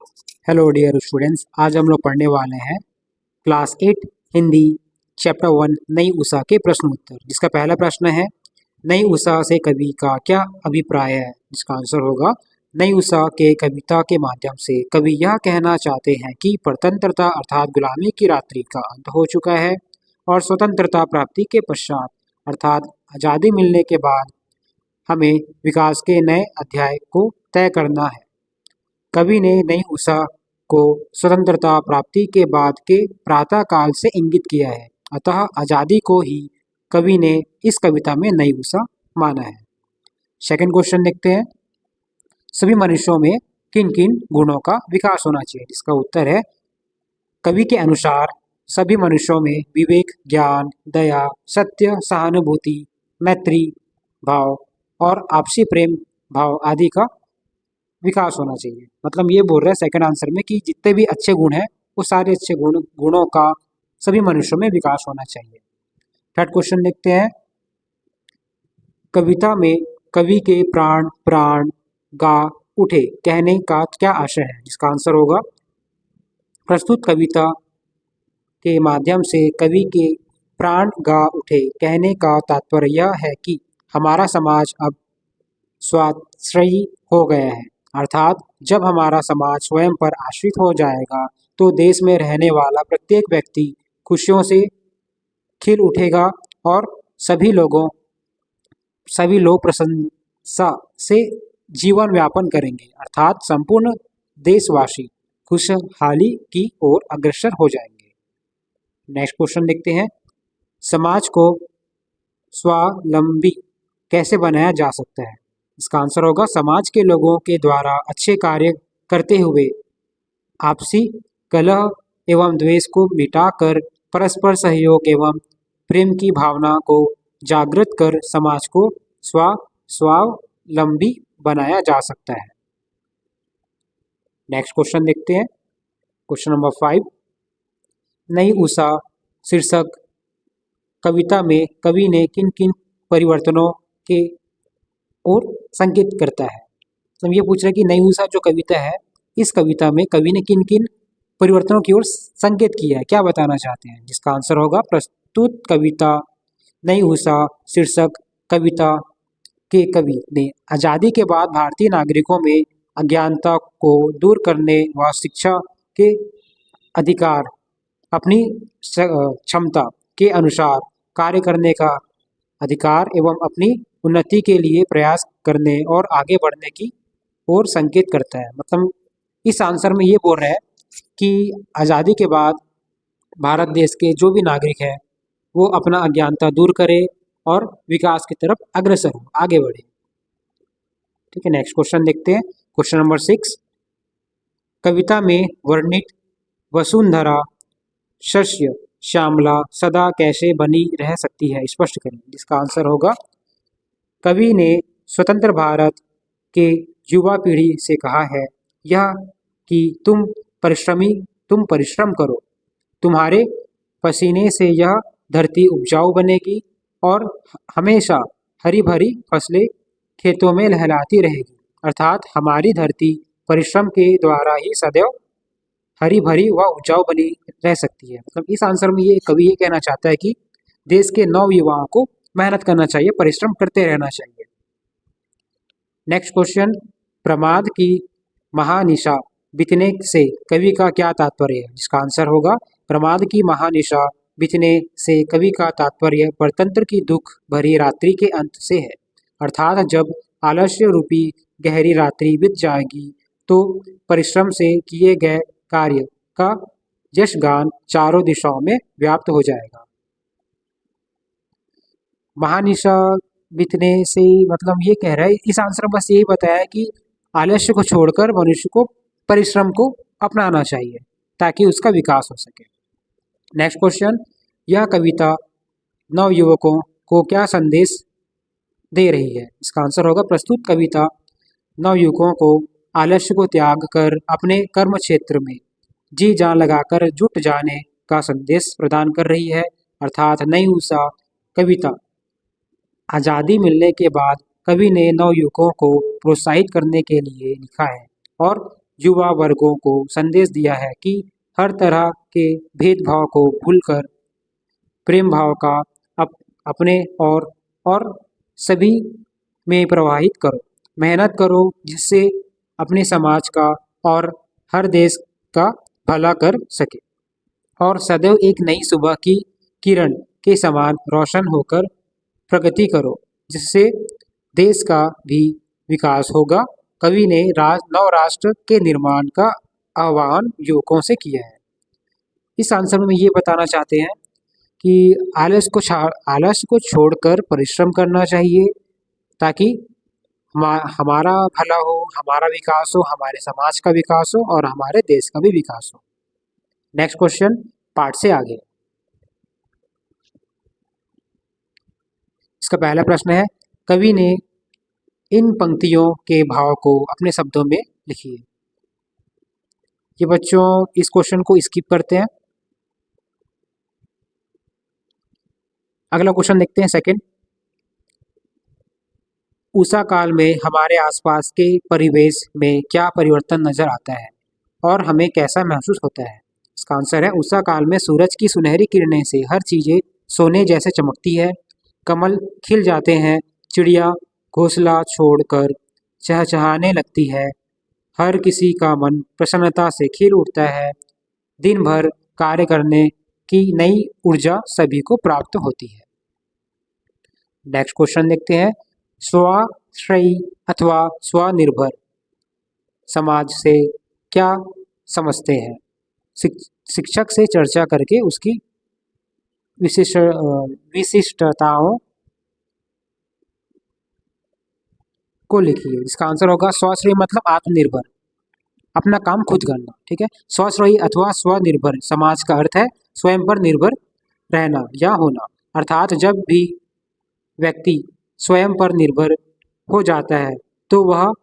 Hello dear students, आज हम लोग पढ़ने वाले हैं क्लास 8 हिंदी चैप्टर 1 नई उषा के प्रश्न उत्तर, जिसका पहला प्रश्न है नई उषा से कवि का क्या अभिप्राय है। जिसका आंसर होगा नई उषा के कविता के माध्यम से कवि यह कहना चाहते हैं कि स्वतंत्रता अर्थात गुलामी की रात्रि का अंत हो चुका है और स्वतंत्रता प्राप्ति के पश्चात अर्थात आज़ादी मिलने के बाद हमें विकास के नए अध्याय को तय करना है। कवि ने नई उषा को स्वतंत्रता प्राप्ति के बाद के प्रातः काल से इंगित किया है, अतः आज़ादी को ही कवि ने इस कविता में नई उषा माना है। सेकंड क्वेश्चन देखते हैं, सभी मनुष्यों में किन किन गुणों का विकास होना चाहिए। जिसका उत्तर है कवि के अनुसार सभी मनुष्यों में विवेक, ज्ञान, दया, सत्य, सहानुभूति, मैत्री भाव और आपसी प्रेम भाव आदि का विकास होना चाहिए। मतलब ये बोल रहा है सेकंड आंसर में कि जितने भी अच्छे गुण हैं वो सारे अच्छे गुणों का सभी मनुष्यों में विकास होना चाहिए। थर्ड क्वेश्चन देखते हैं, कविता में कवि के प्राण प्राण गा उठे कहने का क्या आशय है। जिसका आंसर होगा प्रस्तुत कविता के माध्यम से कवि के प्राण गा उठे कहने का तात्पर्य यह है कि हमारा समाज अब स्वाश्रयी हो गया है, अर्थात जब हमारा समाज स्वयं पर आश्रित हो जाएगा तो देश में रहने वाला प्रत्येक व्यक्ति खुशियों से खिल उठेगा और सभी लोग प्रशंसा से जीवन व्यापन करेंगे, अर्थात संपूर्ण देशवासी खुशहाली की ओर अग्रसर हो जाएंगे। नेक्स्ट क्वेश्चन देखते हैं, समाज को स्वावलंबी कैसे बनाया जा सकता है। इसका आंसर होगा समाज के लोगों के द्वारा अच्छे कार्य करते हुए आपसी कलह एवं द्वेष को मिटाकर परस्पर सहयोग एवं प्रेम की भावना को जागृत कर समाज को स्वावलंबी बनाया जा सकता है। नेक्स्ट क्वेश्चन देखते हैं, क्वेश्चन नंबर 5, नई उषा शीर्षक कविता में कवि ने किन किन परिवर्तनों के और संकेत करता है। तो ये पूछ रहे हैं कि नई उषा जो कविता है, इस कविता में कवि ने किन किन परिवर्तनों की ओर संकेत किया है, क्या बताना चाहते हैं। जिसका आंसर होगा प्रस्तुत कविता नई उषा शीर्षक कविता के कवि ने आज़ादी के बाद भारतीय नागरिकों में अज्ञानता को दूर करने व शिक्षा के अधिकार अपनी क्षमता के अनुसार कार्य करने का अधिकार एवं अपनी उन्नति के लिए प्रयास करने और आगे बढ़ने की ओर संकेत करता है। मतलब इस आंसर में ये बोल रहा है कि आज़ादी के बाद भारत देश के जो भी नागरिक है वो अपना अज्ञानता दूर करे और विकास की तरफ अग्रसर हो, आगे बढ़े। ठीक है, नेक्स्ट क्वेश्चन देखते हैं, क्वेश्चन नंबर 6, कविता में वर्णित वसुंधरा शस्य श्यामला सदा कैसे बनी रह सकती है, स्पष्ट करें। जिसका आंसर होगा कवि ने स्वतंत्र भारत के युवा पीढ़ी से कहा है यह कि तुम परिश्रम करो, तुम्हारे पसीने से यह धरती उपजाऊ बनेगी और हमेशा हरी भरी फसलें खेतों में लहलाती रहेगी, अर्थात हमारी धरती परिश्रम के द्वारा ही सदैव हरी भरी व उपजाऊ बनी रह सकती है। मतलब इस आंसर में ये कवि ये कहना चाहता है कि देश के नव युवाओं को मेहनत करना चाहिए, परिश्रम करते रहना चाहिए। नेक्स्ट क्वेश्चन, प्रमाद की महानिशा बीतने से कवि का क्या तात्पर्य है। जिसका आंसर होगा प्रमाद की महानिशा बीतने से कवि का तात्पर्य परतंत्र की दुख भरी रात्रि के अंत से है, अर्थात जब आलस्य रूपी गहरी रात्रि बीत जाएगी तो परिश्रम से किए गए कार्य का यशगान चारों दिशाओं में व्याप्त हो जाएगा। महानिशा बीतने से मतलब ये कह रहा है, इस आंसर में बस यही बताया है कि आलस्य को छोड़कर मनुष्य को परिश्रम को अपनाना चाहिए ताकि उसका विकास हो सके। नेक्स्ट क्वेश्चन, यह कविता नवयुवकों को क्या संदेश दे रही है। इसका आंसर होगा प्रस्तुत कविता नवयुवकों को आलस्य को त्याग कर अपने कर्म क्षेत्र में जी जान लगाकर जुट जाने का संदेश प्रदान कर रही है, अर्थात नई उषा कविता आज़ादी मिलने के बाद कवि ने नवयुवकों को प्रोत्साहित करने के लिए लिखा है और युवा वर्गों को संदेश दिया है कि हर तरह के भेदभाव को भूलकर प्रेम भाव का अपने और सभी में प्रवाहित करो। मेहनत करो जिससे अपने समाज का और हर देश का भला कर सके और सदैव एक नई सुबह की किरण के समान रोशन होकर प्रगति करो, जिससे देश का भी विकास होगा। कवि ने नव राष्ट्र के निर्माण का आह्वान युवकों से किया है। इस आंसर में ये बताना चाहते हैं कि आलस्य को छोड़कर परिश्रम करना चाहिए ताकि हमारा भला हो, हमारा विकास हो, हमारे समाज का विकास हो और हमारे देश का भी विकास हो। नेक्स्ट क्वेश्चन पार्ट से आगे। इसका पहला प्रश्न है, कवि ने इन पंक्तियों के भाव को अपने शब्दों में लिखिए। ये बच्चों इस क्वेश्चन को स्किप करते हैं। अगला क्वेश्चन देखते हैं सेकंड। उषा काल में हमारे आसपास के परिवेश में क्या परिवर्तन नजर आता है और हमें कैसा महसूस होता है? इसका आंसर है, उषा काल में सूरज की सुनहरी किरणें से हर चीजें सोने जैसे चमकती है। कमल खिल जाते हैं, चिड़िया घोंसला छोड़कर चहचहाने लगती है, हर किसी का मन प्रसन्नता से खिल उठता है। दिन भर कार्य करने की नई ऊर्जा सभी को प्राप्त होती है। नेक्स्ट क्वेश्चन देखते हैं, स्वाश्रयी अथवा स्वनिर्भर समाज से क्या समझते हैं? शिक्षक से चर्चा करके उसकी विशिष्टताओं को लिखिए। इसका आंसर होगा स्वाश्रयी मतलब आत्मनिर्भर, अपना काम खुद करना। ठीक है, स्वाश्रयी अथवा स्वनिर्भर समाज का अर्थ है स्वयं पर निर्भर रहना या होना, अर्थात जब भी व्यक्ति स्वयं पर निर्भर हो जाता है तो वह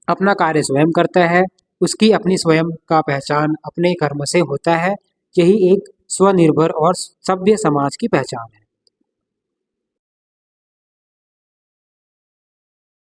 अपना कार्य स्वयं करता है, उसकी अपनी स्वयं का पहचान अपने कर्म से होता है। यही एक स्वनिर्भर और सभ्य समाज की पहचान है।